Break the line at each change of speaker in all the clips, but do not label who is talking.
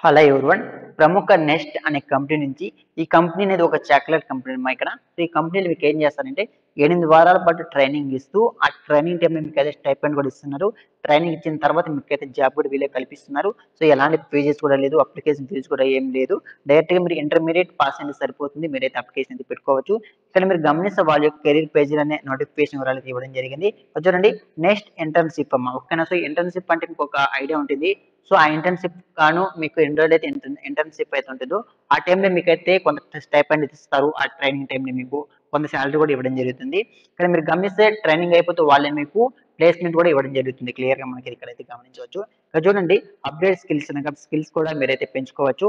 Hello everyone. ప్రముఖ NEFT అనే company నుంచి ఈ కంపెనీ అనేది ఒక చాక్లెట్ కంపెనీ అమ్మా ఇక్కడ. సో, ఈ కంపెనీలో మీకు ఏం చేస్తారంటే 8 వారాల పాటు ట్రైనింగ్ ఇస్తూ, ఆ ట్రైనింగ్ టైమ్‌లో మీకైతే స్టైపెండ్ కూడా ఇస్తున్నారు. ట్రైనింగ్ ఇచ్చిన తర్వాత మీకైతే జాబ్ కూడా వీళ్ళే కల్పిస్తున్నారు. సో, ఎలాంటి ఫీజెస్ కూడా లేదు. అప్లికేషన్ ఫీజ్ కూడా ఏం లేదు. డైరెక్ట్‌గా మీరు ఇంటర్మీడియేట్ పాస్ అయితే సరిపోతుంది. మీరైతే అప్లికేషన్ అయితే పెట్టుకోవచ్చు. ఇక్కడ మీరు గమనిస్తే వాళ్ళ యొక్క కెరీర్ పేజ్‌లోనే నోటిఫికేషన్ వివరాలు అయితే ఇవ్వడం జరిగింది. అది చూడండి, నెక్స్ట్ ఇంటర్న్‌షిప్ అమ్మా. ఓకేనా. సో, ఇంటర్న్‌షిప్ అంటే మీకొక ఐడియా ఉంటుంది. సో, ఆ ఇంటర్న్‌షిప్ గాను మీకు ఎన్ని రోజులైతే ఇంటర్న్‌షిప్ అయితే ఉంటుందో, ఆ టైంలో మీకైతే కొంత స్టైపెండ్ ఇస్తారు. ఆ ట్రైనింగ్ టైంలో మీకు కొంత సాలరీ కూడా ఇవ్వడం జరుగుతుంది. ఇక్కడ మీరు గమనిస్తే ట్రైనింగ్ అయిపోతే వాళ్ళే మీకు ప్లేస్‌మెంట్ కూడా ఇవ్వడం జరుగుతుంది. క్లియర్‌గా మనకి ఇక్కడైతే గమనించవచ్చు. ఇక్కడ చూడండి, అప్‌డేట్ స్కిల్స్ అనగా స్కిల్స్ కూడా మీరైతే పెంచుకోవచ్చు.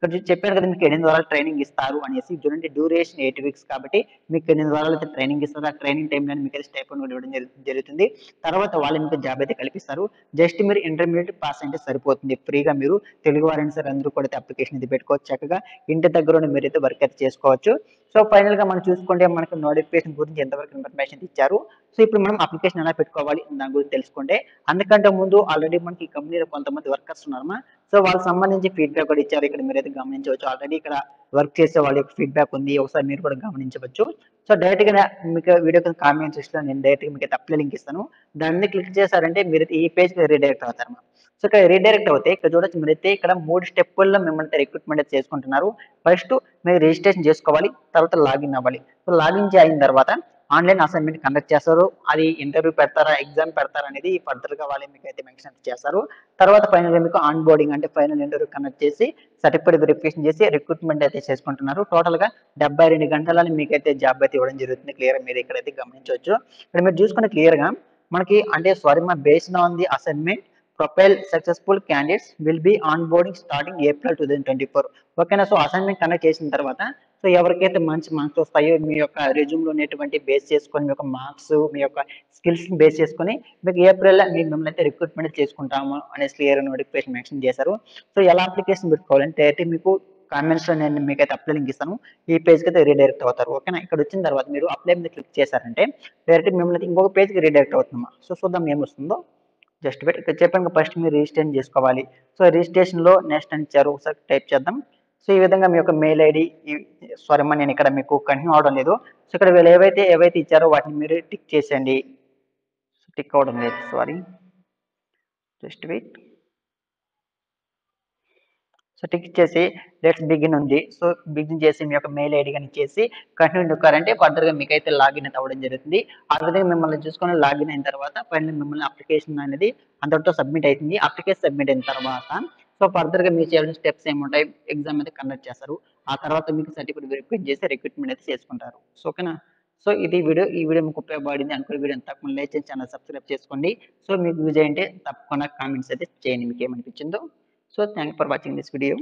ఇక్కడ చెప్పాను కదా, మీకు 8 వారాలు ట్రైనింగ్ ఇస్తారు అనేసి. చూడండి, డ్యూరేషన్ 8 వీక్స్ కాబట్టి మీకు 8 వారాలు అయితే ట్రైనింగ్ ఇస్తారు. ఆ ట్రైనింగ్ టైంలోనే మీకైతే స్టైపెండ్ కూడా ఇవ్వడం జరుగుతుంది. తర్వాత వాళ్ళు మీకు జాబ్ అయితే కల్పిస్తారు. జస్ట్ మీరు ఇంటర్మీడియేట్ పాస్ అంటే సరిపోతుంది. ఫ్రీగా మీరు తెలుగు వారైనా సరే అందరూ కూడా అప్లికేషన్ అయితే పెట్టుకోవచ్చు. చక్కగా ఇంటి దగ్గరుండి మీరైతే వర్క్ అయితే చేసుకోవచ్చు. సో, ఫైనల్‌గా మనం చూసుకుంటే మనకు నోటిఫికేషన్ గురించి ఎంతవరకు ఇన్ఫర్మేషన్ ఇచ్చారు. సో, ఇప్పుడు మనం అప్లికేషన్ ఎలా పెట్టుకోవాలి దాని గురించి తెలుసుకుంటే, అందుకంటే ముందు ఆల్రెడీ మనకి ఈ కంపెనీలో కొంతమంది వర్కర్స్ ఉన్నారమ్మా. సో, వాళ్ళకి సంబంధించి ఫీడ్‌బ్యాక్ కూడా ఇచ్చారు. ఇక్కడ మీరైతే గమనించవచ్చు. ఆల్రెడీ ఇక్కడ వర్క్ చేసే వాళ్ళ యొక్క ఫీడ్‌బ్యాక్ ఉంది. ఒకసారి మీరు కూడా గమనించవచ్చు. సో, డైరెక్ట్‌గా మీకు వీడియో కింద కామెంట్ సెక్షన్‌లో నేను డైరెక్ట్‌గా మీకైతే అప్లై లింక్ ఇస్తాను. దాని మీద క్లిక్ చేశారంటే మీరైతే ఈ పేజ్‌కి రీడైరెక్ట్ అవుతారన్నమాట. సో, ఇక్కడ రీడైరెక్ట్ అవుతే ఇక్కడ చూడొచ్చు, మీరైతే ఇక్కడ 3 స్టెప్పుల్లో మిమ్మల్ని రిక్రూట్‌మెంట్ అయితే చేసుకుంటున్నారు. ఫస్ట్ మీరు రిజిస్ట్రేషన్ చేసుకోవాలి. తర్వాత లాగిన్ అవ్వాలి. సో, లాగిన్ అయిన తర్వాత ఆన్‌లైన్ అసైన్‌మెంట్ కండక్ట్ చేస్తారు. అది ఇంటర్వ్యూ పెడతారా, ఎగ్జామ్ పెడతారా అనేది ఫర్దర్‌గా వాళ్ళే మీకైతే మెన్షన్ చేస్తారు. తర్వాత ఫైనల్‌గా మీకు ఆన్ బోర్డింగ్ అంటే ఫైనల్ ఇంటర్వ్యూ కండక్ట్ చేసి సర్టిఫికేట్ వెరిఫికేషన్ చేసి రిక్రూట్‌మెంట్ అయితే చేసుకుంటున్నారు. టోటల్‌గా 72 గంటలని మీకైతే జాబ్ అయితే ఇవ్వడం జరుగుతుంది. క్లియర్‌గా మీరు ఇక్కడైతే గమనించవచ్చు. ఇక్కడ మీరు చూసుకుంటే క్లియర్‌గా మనకి అంటే based on the assignment profile successful candidates will be on boarding starting April 2024. ఓకేనా. సో, అసైన్‌మెంట్ కండక్ట్ చేసిన తర్వాత సో, ఎవరికైతే మంచి మార్క్స్ వస్తాయో మీ యొక్క రెజ్యూమ్‌లో ఉన్నటువంటి బేస్ చేసుకొని, మీ యొక్క మార్క్స్, మీ యొక్క స్కిల్స్‌ని బేస్ చేసుకొని మీకు ఏప్రిల్‌లో మిమ్మల్ని అయితే రిక్రూట్‌మెంట్ చేసుకుంటాము అనేసి క్లియర్‌గా నోటిఫికేషన్ మెన్షన్ చేశారు. సో, ఎలా అప్లికేషన్ పెట్టుకోవాలంటే డైరెక్ట్‌గా మీకు కామెంట్స్‌లో నేను మీకైతే అప్లై లింక్ ఇస్తాను. ఈ పేజ్‌కి అయితే రీడైరెక్ట్ అవుతారు. ఓకేనా. ఇక్కడ వచ్చిన తర్వాత మీరు అప్లై మీద క్లిక్ చేశారంటే డైరెక్ట్‌గా మిమ్మల్ని అయితే ఇంకొక పేజ్‌కి రీడైరెక్ట్ అవుతుందమ్మా. సో, చూద్దాం ఏమొస్తుందో. Just wait. ఇక్కడ చెప్పాను కదా, ఫస్ట్ మీరు రిజిస్ట్రేషన్ చేసుకోవాలి. సో, రిజిస్ట్రేషన్‌లో నెక్స్ట్ అని ఇచ్చారు. ఒకసారి టైప్ చేద్దాం. సో, ఈ విధంగా మీ యొక్క మెయిల్ ఐడీ సారీ అమ్మా, నేను ఇక్కడ మీకు కంటిన్యూ అవ్వడం లేదు. సో, ఇక్కడ వీళ్ళు ఏవైతే ఇచ్చారో వాటిని మీరు టిక్ చేసేయండి. టిక్ అవ్వడం లేదు, sorry. Just wait. So, tick చేసి లెట్స్ బిగిన్ ఉంది. సో, బిగిన్ చేసి మీ యొక్క మెయిల్ ఐడీ గాని ఇచ్చేసి కంటిన్యూ నొక్కారంటే ఫర్దర్‌గా మీకైతే లాగిన్ అయితే అవ్వడం జరుగుతుంది. ఆ విధంగా మిమ్మల్ని చూసుకొని లాగిన్ అయిన తర్వాత ఫైనల్లీ మిమ్మల్ని అప్లికేషన్ అనేది అంతటితో సబ్మిట్ అయితుంది. అప్లికేషన్ సబ్మిట్ అయిన తర్వాత సో, ఫర్దర్‌గా మీరు చేయాల్సిన స్టెప్స్ ఏముంటాయి, ఎగ్జామ్ అయితే కండక్ట్ చేస్తారు. ఆ తర్వాత మీకు సర్టిఫికేట్ వెరిఫై చేసి రిక్రూట్‌మెంట్ అయితే చేసుకుంటారు. సో, ఓకేనా. సో, ఇది వీడియో. ఈ వీడియో మీకు ఉపయోగపడింది అనుకునే వీడియోని తప్పకుండా లైక్ చేసి ఛానెల్ సబ్స్క్రైబ్ చేసుకోండి. సో, మీకు యూజ్ అయ్యుంటే తప్పకుండా కామెంట్స్ అయితే చేయండి మీకేమనిపించిందో. So thank you for watching this video.